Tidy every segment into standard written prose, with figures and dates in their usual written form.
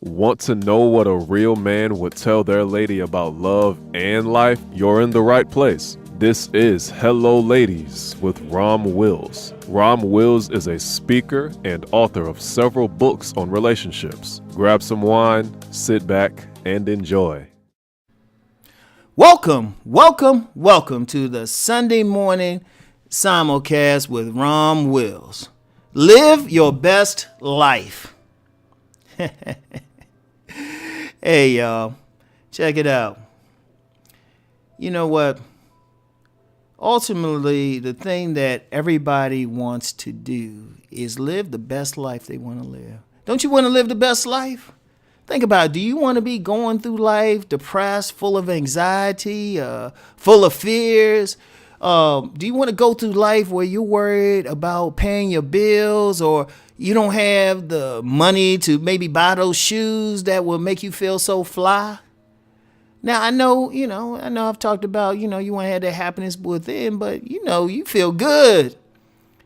Want to know what a real man would tell their lady about love and life? You're in the right place. This is Hello Ladies with Rom Wills. Rom Wills is a speaker and author of several books on relationships. Grab some wine, sit back, and enjoy. Welcome to the Sunday morning simulcast with Rom Wills. Live your best life. Hey, y'all, check it out. You know what? Ultimately, the thing that everybody wants to do is live the best life they want to live. Don't you want to live the best life? Think about it. Do you want to be going through life depressed, full of anxiety, full of fears? Do you want to go through life where you're worried about paying your bills, or you don't have the money to maybe buy those shoes that will make you feel so fly? Now, I know I've talked about, you want to have that happiness within, but, you feel good.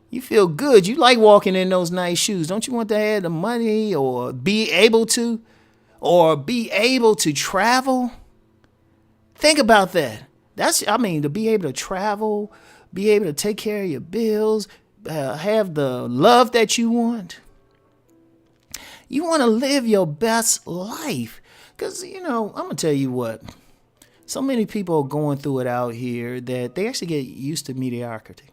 You feel good. You like walking in those nice shoes. Don't you want to have the money or be able to travel? Think about that. To be able to travel, be able to take care of your bills, have the love that you want. You want to live your best life. Because, I'm going to tell you what. So many people are going through it out here that they actually get used to mediocrity.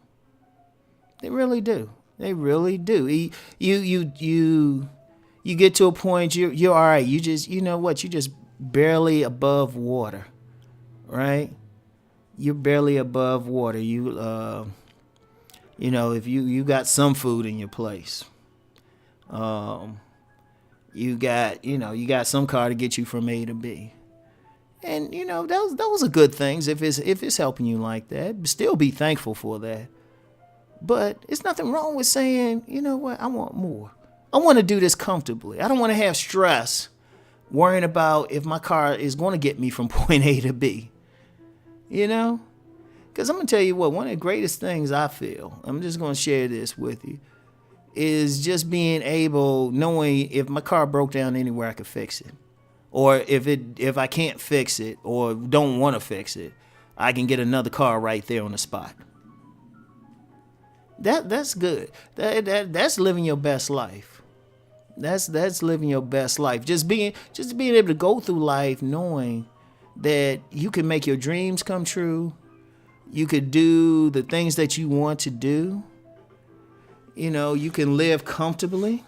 They really do. They really do. You get to a point, you're all right. You just, you're just barely above water, right? You're barely above water. If you got some food in your place, you got some car to get you from A to B, and those are good things if it's helping you like that. Still be thankful for that. But it's nothing wrong with saying, you know what, I want more. I want to do this comfortably. I don't want to have stress worrying about if my car is going to get me from point A to B. Because I'm going to tell you what, one of the greatest things I feel, I'm just going to share this with you, is just being able, knowing if my car broke down anywhere, I could fix it. Or if I can't fix it or don't want to fix it, I can get another car right there on the spot. That's good. That's living your best life. That's living your best life. Just being able to go through life knowing that you can make your dreams come true. You could do the things that you want to do. You can live comfortably.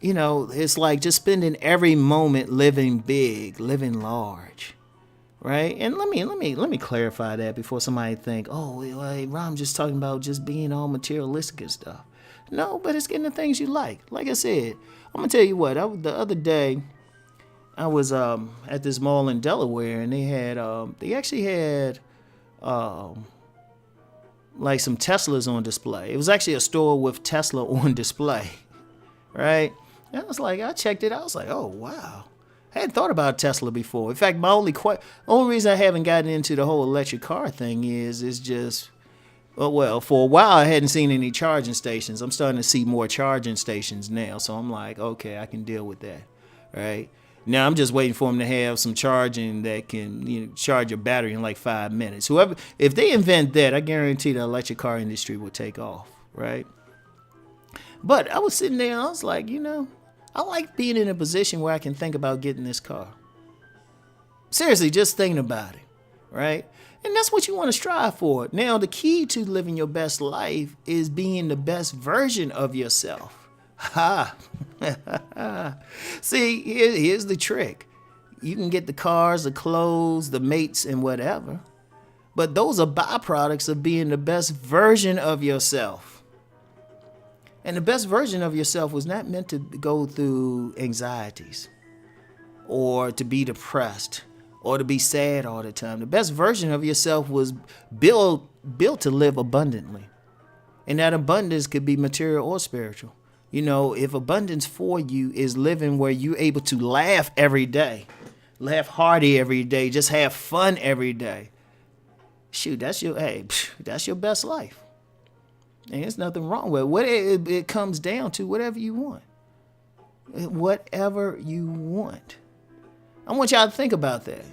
It's like just spending every moment living big, living large. Right? And let me clarify that before somebody think, oh, well, Rom's just talking about just being all materialistic and stuff. No, but it's getting the things you like. Like I said, I'm gonna tell you what. The other day, I was at this mall in Delaware, and they actually had like some Teslas on display. It was actually a store with Tesla on display, right? And I checked it out. I was like, oh wow. I hadn't thought about Tesla before. In fact, my only reason I haven't gotten into the whole electric car thing is just, for a while I hadn't seen any charging stations. I'm starting to see more charging stations now, so I'm like, okay, I can deal with that, right? Now I'm just waiting for them to have some charging that can charge your battery in like 5 minutes. If they invent that, I guarantee the electric car industry will take off, right? But I was sitting there and I was like, I like being in a position where I can think about getting this car. Seriously, just thinking about it, right? And that's what you want to strive for. Now, the key to living your best life is being the best version of yourself. Ha! See, here's the trick. You can get the cars, the clothes, the mates, and whatever. But those are byproducts of being the best version of yourself. And the best version of yourself was not meant to go through anxieties or to be depressed or to be sad all the time. The best version of yourself was built to live abundantly. And that abundance could be material or spiritual. If abundance for you is living where you're able to laugh every day, laugh hearty every day, just have fun every day. Shoot, that's your best life. And there's nothing wrong with it. It comes down to whatever you want. whatever you want. I want y'all to think about that.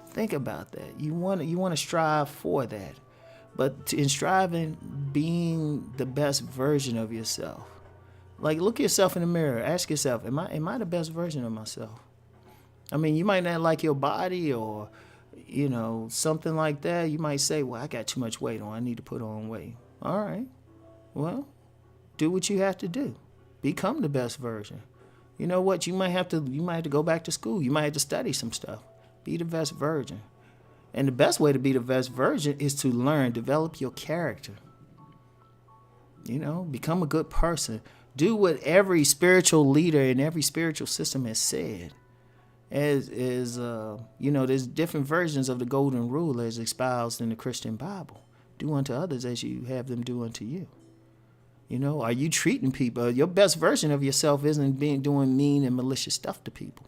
Think about that. You want to strive for that. But in striving, being the best version of yourself. Like, look yourself in the mirror. Ask yourself, am I the best version of myself? I mean, you might not like your body or, something like that. You might say, well, I got too much weight on. I need to put on weight. All right. Well, do what you have to do. Become the best version. You know what? You might have to go back to school. You might have to study some stuff. Be the best version. And the best way to be the best version is to learn, develop your character. Become a good person. Do what every spiritual leader in every spiritual system has said. There's different versions of the golden rule as espoused in the Christian Bible. Do unto others as you have them do unto you. Are you treating people? Your best version of yourself isn't doing mean and malicious stuff to people.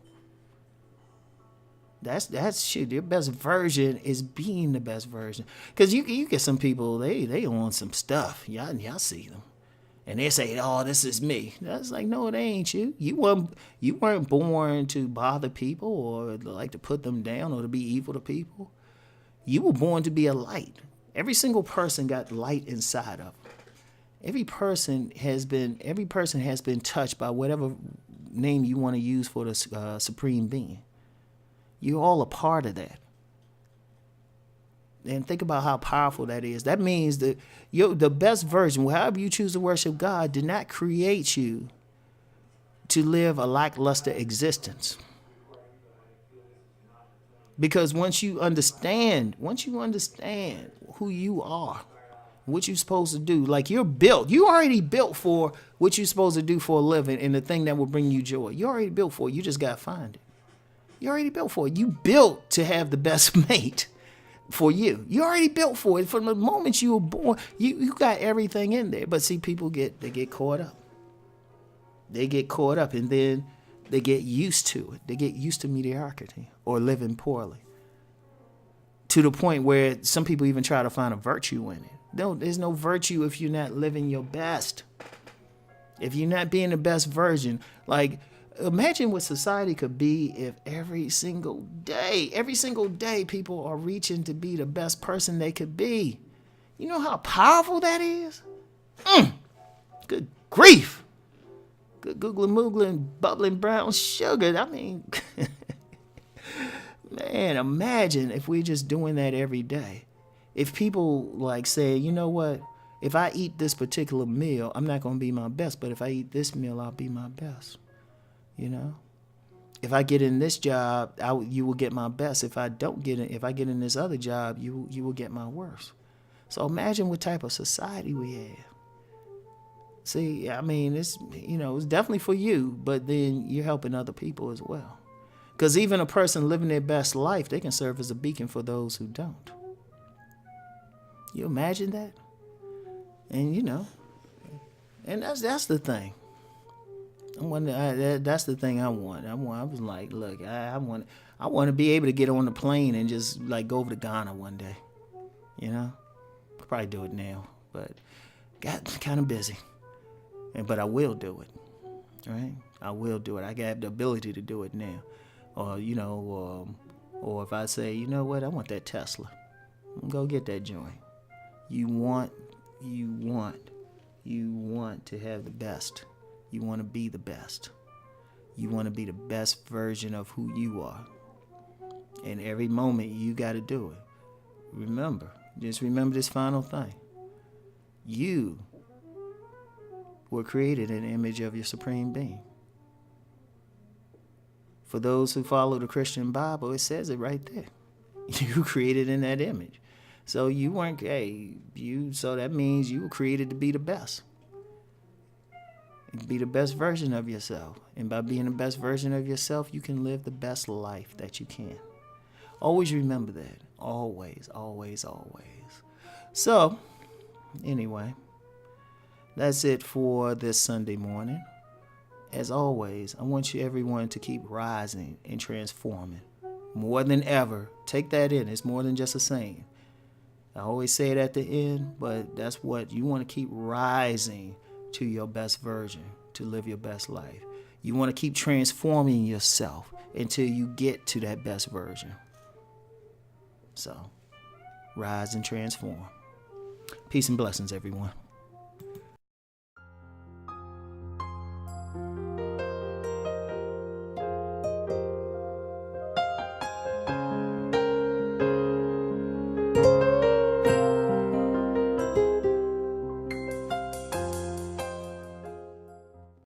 That's shit. Your best version is being the best version. Because you get some people, they on some stuff. Y'all see them. And they say, oh, this is me. That's like, no, it ain't you. You weren't born to bother people or like to put them down or to be evil to people. You were born to be a light. Every single person got light inside of them. Every person has been touched by whatever name you want to use for the supreme being. You're all a part of that. And think about how powerful that is. That means that the best version, however you choose to worship God, did not create you to live a lackluster existence. Because once you understand who you are, what you're supposed to do, like you already built for what you're supposed to do for a living and the thing that will bring you joy. You already built for it. You just got to find it. You already built for it. You built to have the best mate for you. You already built for it. From the moment you were born, you got everything in there. But see, people get caught up. They get caught up and then they get used to it. They get used to mediocrity or living poorly. To the point where some people even try to find a virtue in it. No, there's no virtue if you're not living your best. If you're not being the best version. Like, imagine what society could be if every single day people are reaching to be the best person they could be. You know how powerful that is? Good grief. Good googling, moogling, bubbling brown sugar. I mean, man, imagine if we're just doing that every day. If people like say, you know what? If I eat this particular meal, I'm not going to be my best. But if I eat this meal, I'll be my best. If I get in this job, you will get my best. If I get in this other job, you will get my worst. So imagine what type of society we have. See, I mean, it's definitely for you, but then you're helping other people as well. Because even a person living their best life, they can serve as a beacon for those who don't. You imagine that? And and that's the thing. That's the thing I want. I was like, look, I want to be able to get on the plane and just like go over to Ghana one day. Could probably do it now, but got kind of busy. But I will do it. Right? I will do it. I got the ability to do it now. Or or if I say, you know what, I want that Tesla. Go get that joint. You want to have the best. You want to be the best. You want to be the best version of who you are. And every moment you got to do it. Just remember this final thing. You were created in the image of your supreme being. For those who follow the Christian Bible, it says it right there. You created in that image. So you weren't, so that means you were created to be the best. Be the best version of yourself. And by being the best version of yourself, you can live the best life that you can. Always remember that. Always, always, always. So, anyway, that's it for this Sunday morning. As always, I want everyone to keep rising and transforming. More than ever. Take that in. It's more than just a saying. I always say it at the end, but that's what you want to keep rising to your best version, to live your best life. You want to keep transforming yourself until you get to that best version. So, rise and transform. Peace and blessings, everyone.